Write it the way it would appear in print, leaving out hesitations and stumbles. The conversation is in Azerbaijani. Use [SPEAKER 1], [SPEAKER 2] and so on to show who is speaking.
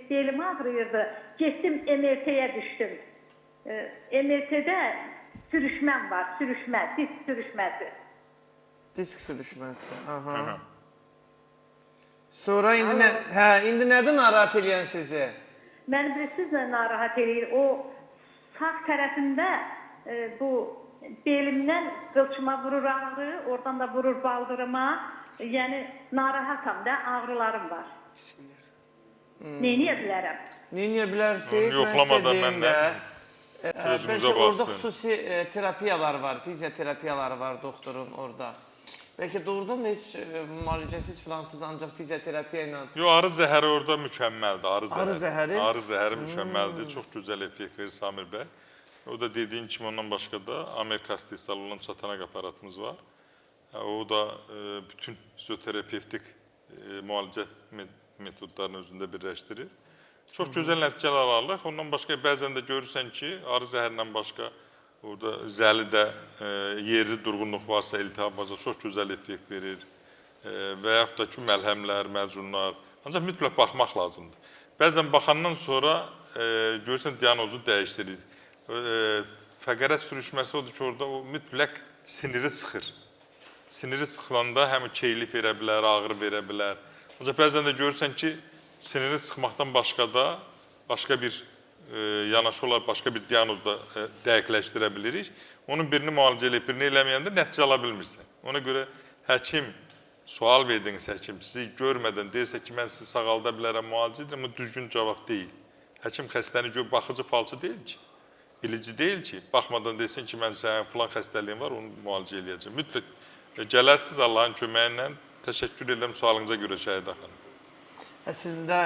[SPEAKER 1] belim ağrıyırdı. Getdim MRT-yə düşdüm. MRT-də sürüşməm var, sürüşmə, disk sürüşməsi.
[SPEAKER 2] Disk sürüşməsi. Aha. Sonra indi nədir narahat edən sizi?
[SPEAKER 1] Məni bilirsiniz nə narahat edir? O sağ tərəfində bu belimdən qılçıma vurur ağrı, oradan da vurur baldırıma. Yəni narahatam da, ağrılarım var. Neyniyə bilərəm?
[SPEAKER 2] Neyniyə bilərsiniz?
[SPEAKER 3] Yoxlamadan məndən
[SPEAKER 2] Bəlkə orada xüsusi terapiyalar var, fizioterapiyalar var doktorun orada. Bəlkə doğrudan da heç müalicəsiz filansız, ancaq fizioterapiya ilə...
[SPEAKER 3] Yox, arı zəhəri orada mükəmməldir,
[SPEAKER 2] Arı zəhəri?
[SPEAKER 3] Arı zəhəri mükəmməldir, çox gözəl effekt verir Samir bəy. O da dediyin kimi ondan başqa da Amerikas istehsal olan çatanaq aparatımız var. O da bütün fizioterapevtik müalicə metodlarını özündə birləşdirir. Çox gözəl nəticələr alırıq. Ondan başqa bəzən də görürsən ki, arı zəhərindən başqa orada zəlidə yerli durğunluq varsa, iltihab varsa çox gözəl effekt verir. Və yaxud da ki, məlhəmlər, məcunlar. Ancaq mütləq baxmaq lazımdır. Bəzən baxandan sonra görürsən diagnozu dəyişdirir. Fəqərə sürüşməsi odur ki, orada o mütləq siniri sıxır. Siniri sıxılanda həm keylik verə bilər, ağrı verə bilər. Ancaq bəzən də görürsən ki, siniri sıxmaqdan başqa da başqa bir yanaşı olaraq başqa bir diaqnozda dəqiqləşdirə bilirik. Onun birini müalicə eləyib, birini eləməyəndə nəticə ala bilmirsən. Ona görə həkim, sual verdiniz həkim, sizi görmədən deyirsə ki, mən sizi sağalda bilərəm, müalicə edirəm, amma düzgün cavab deyil. Həkim xəstəni gör, baxıcı falçı deyil ki, bilici deyil ki, baxmadan desin ki, mən sənin filan xəstəliyin var, onu müalicə eləyəcəm. Mütləq gələrsiniz Allahın köməyi ilə. Təşəkkür edirəm sualınıza görə Şəhidə xanım.
[SPEAKER 2] Əslində